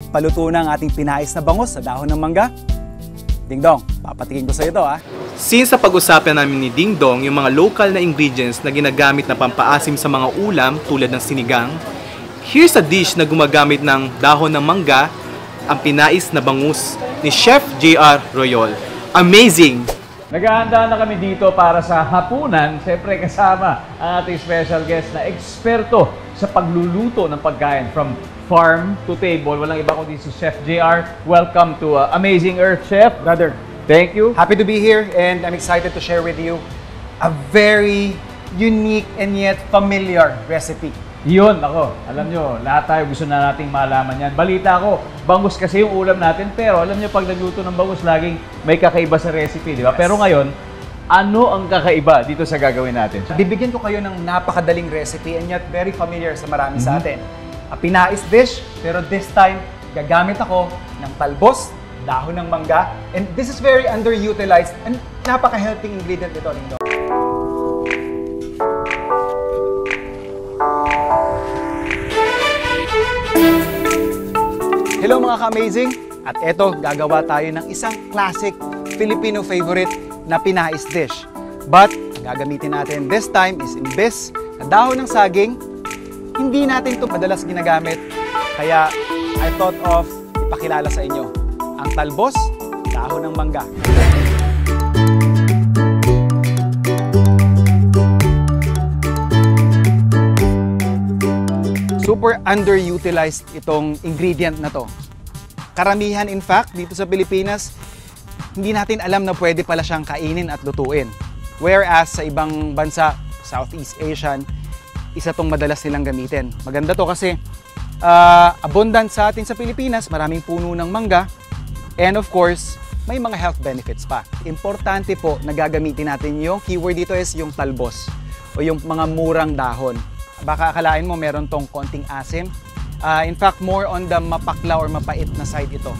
paluto na ang ating pinais na bangus sa dahon ng mangga. Ding Dong, papatikin ko sa ito ha. Since sa pag-usapan namin ni Ding Dong yung mga local na ingredients na ginagamit na pampaasim sa mga ulam tulad ng sinigang, here's a dish na gumagamit ng dahon ng mangga, ang pinais na bangus ni Chef J.R. Royol. Amazing! Naghahanda na kami dito para sa hapunan. Siyempre kasama ang ating special guest na eksperto sa pagluluto ng pagkain from farm to table. Walang iba kundi si Chef JR. Welcome to Amazing Earth, Chef. Brother, Thank you. happy to be here and I'm excited to share with you a very unique and yet familiar recipe. Yun, ako. Alam nyo, lahat tayo gusto na nating malaman yan. Balita ko, bangus kasi yung ulam natin. Pero alam nyo, pag nagluto ng bangus, laging may kakaiba sa recipe, di ba? Yes. Pero ngayon, ano ang kakaiba dito sa gagawin natin? Bibigyan ko kayo ng napakadaling recipe and yet very familiar sa marami sa atin. A pinais dish, pero this time, gagamit ako ng talbos, dahon ng mangga, and this is very underutilized and napaka-healthy ingredient nito, Ding Dong. Hello mga ka-amazing! At eto, gagawa tayo ng isang classic Filipino favorite na pinais dish. But, ang gagamitin natin this time is imbes na dahon ng saging, hindi natin ito madalas ginagamit. Kaya, I thought of ipakilala sa inyo ang talbos, dahon ng mangga. Super underutilized itong ingredient na to. Karamihan in fact dito sa Pilipinas, hindi natin alam na pwede pala siyang kainin at lutuin. Whereas sa ibang bansa, Southeast Asian, isa tong madalas nilang gamitin. Maganda to kasi abundant sa atin sa Pilipinas, maraming puno ng mangga, and of course, may mga health benefits pa. Importante po na gagamitin natin yung keyword dito is yung talbos o yung mga murang dahon. Baka akalain mo meron tong konting asim. In fact, more on the mapakla or mapait na side ito.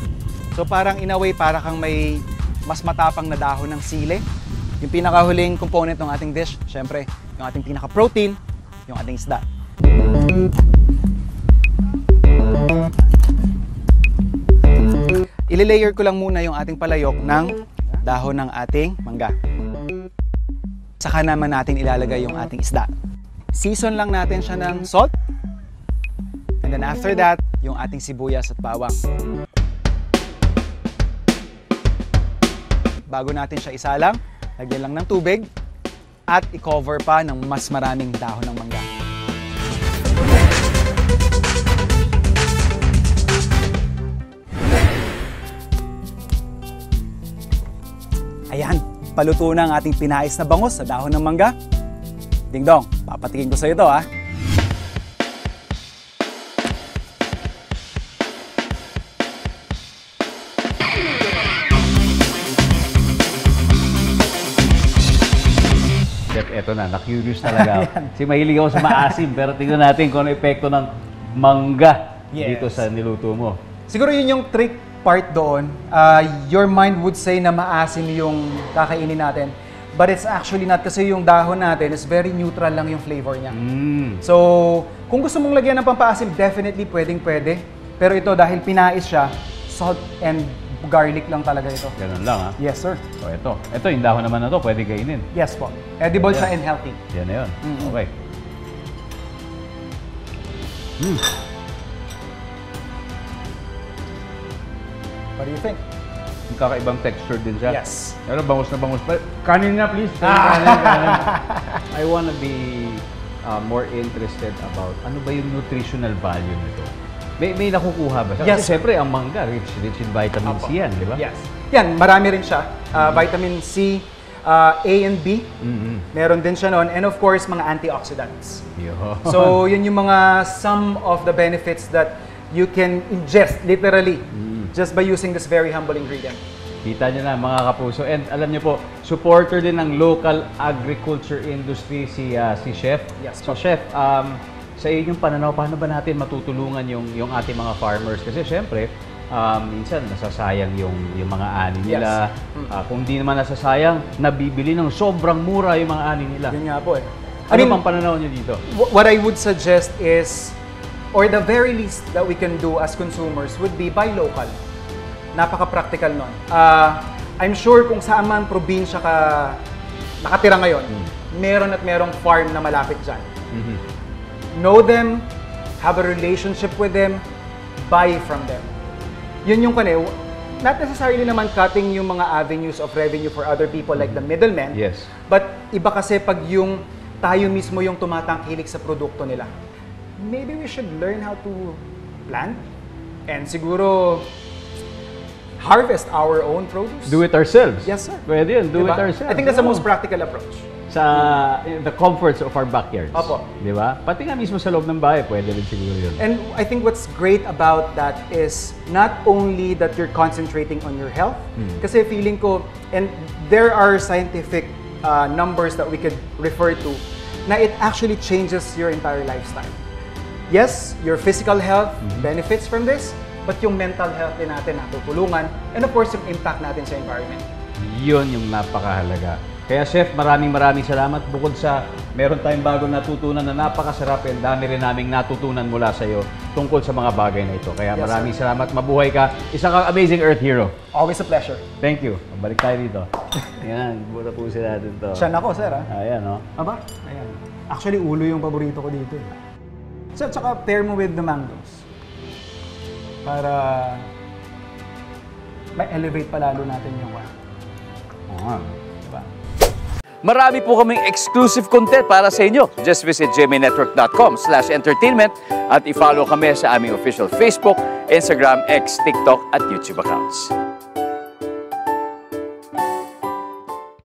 So parang in a way, para kang may mas matapang na dahon ng sili. Yung pinakahuling component ng ating dish, syempre, yung ating pinaka-protein, yung ating isda. Ililayer ko lang muna yung ating palayok ng dahon ng ating mangga. Saka naman natin ilalagay yung ating isda. Season lang natin siya ng salt. And then after that, yung ating sibuyas at bawang. Bago natin siya isalang, lagyan lang ng tubig at i-cover pa ng mas maraming dahon ng mangga. Ayan, paluto na ang ating pinais na bangus sa dahon ng mangga. Ding Dong, papatikin ko sa ito ha. Eto na, na-curious talaga ako. Kasi mahilig ako sa maasim, pero tingnan natin kung ano epekto ng mangga dito sa niluto mo. Siguro yun yung trick part doon. Your mind would say na maasim yung kakainin natin. But it's actually not, kasi yung dahon natin is very neutral lang yung flavor niya. So, kung gusto mong lagyan ng pampaasim, definitely pwedeng-pwede. Pero ito, dahil pinais siya, salt and garlic lang talaga ito. Ganun lang ha? Yes, sir. So ito yung dahon naman na to, pwede kainin. Yes po. Edible siya and healthy. Yan na yun. Okay. What do you think? Yung kakaibang texture din siya. Yes. Pero bangus na bangus. Kanin na please. Kanin. I want to be more interested about ano ba yung nutritional value nito. May nakukuha ba? Yes. Kasi siyempre ang mangga, rich in vitamin C yan, di ba? Yes. Yan, marami rin siya. Vitamin C, A and B. Meron din siya noon. And of course, mga antioxidants. Yun. So, yun yung mga some of the benefits that you can ingest literally just by using this very humble ingredient. Kita nyo na mga kapuso. And alam nyo po, supporter din ng local agriculture industry si Chef. Yes. So Chef, sa inyong pananaw, paano ba natin matutulungan yung ating mga farmers? Kasi syempre, minsan nasasayang yung mga ani nila. Yes. Kung di naman nasasayang, nabibili ng sobrang mura yung mga ani nila. Yun nga po eh. Ano pang pananaw nyo dito? What I would suggest is or the very least that we can do as consumers would be buy local. Napaka-practical nun. I'm sure kung saan man probinsya ka nakatira ngayon, meron at merong farm na malapit dyan. Know them, have a relationship with them, buy from them. Yun yung not necessarily naman cutting yung mga avenues of revenue for other people like the middlemen. Yes. But iba kasi pag yung tayo mismo yung tumatangkilik sa produkto nila. Maybe we should learn how to plant and siguro harvest our own produce. Do it ourselves. Yes, sir. Pwede yun, do Diba? it ourselves. I think that's the most practical approach. Sa the comforts of our backyards. Opo. Di ba? Pati nga mismo sa loob ng bahay, pwede rin siguro yun. And I think what's great about that is not only that you're concentrating on your health, kasi feeling ko, and there are scientific numbers that we could refer to, na it actually changes your entire lifestyle. Yes, your physical health benefits from this, but yung mental health din natin natutulungan, and of course, yung impact natin sa environment. Yun yung napakahalaga. Kaya Chef, maraming salamat. Bukod sa meron tayong bagong natutunan na napakasarap, and dami rin naming natutunan mula sa iyo tungkol sa mga bagay na ito. Kaya Yes, maraming salamat. Mabuhay ka. Isa kang amazing Earth Hero. Always a pleasure. Thank you. Balik tayo dito. Ayan, muna po sila natin to. Siya na ko, sir. Ayan, no? Aba? Ayan. Actually, ulo yung paborito ko dito. Sir, tsaka pair mo with the mangoes. Para ma-elevate pa lalo natin yung diba? Marami po kaming exclusive content para sa inyo. Just visit gmanetwork.com/entertainment at i-follow kami sa aming official Facebook, Instagram, X, TikTok at YouTube accounts.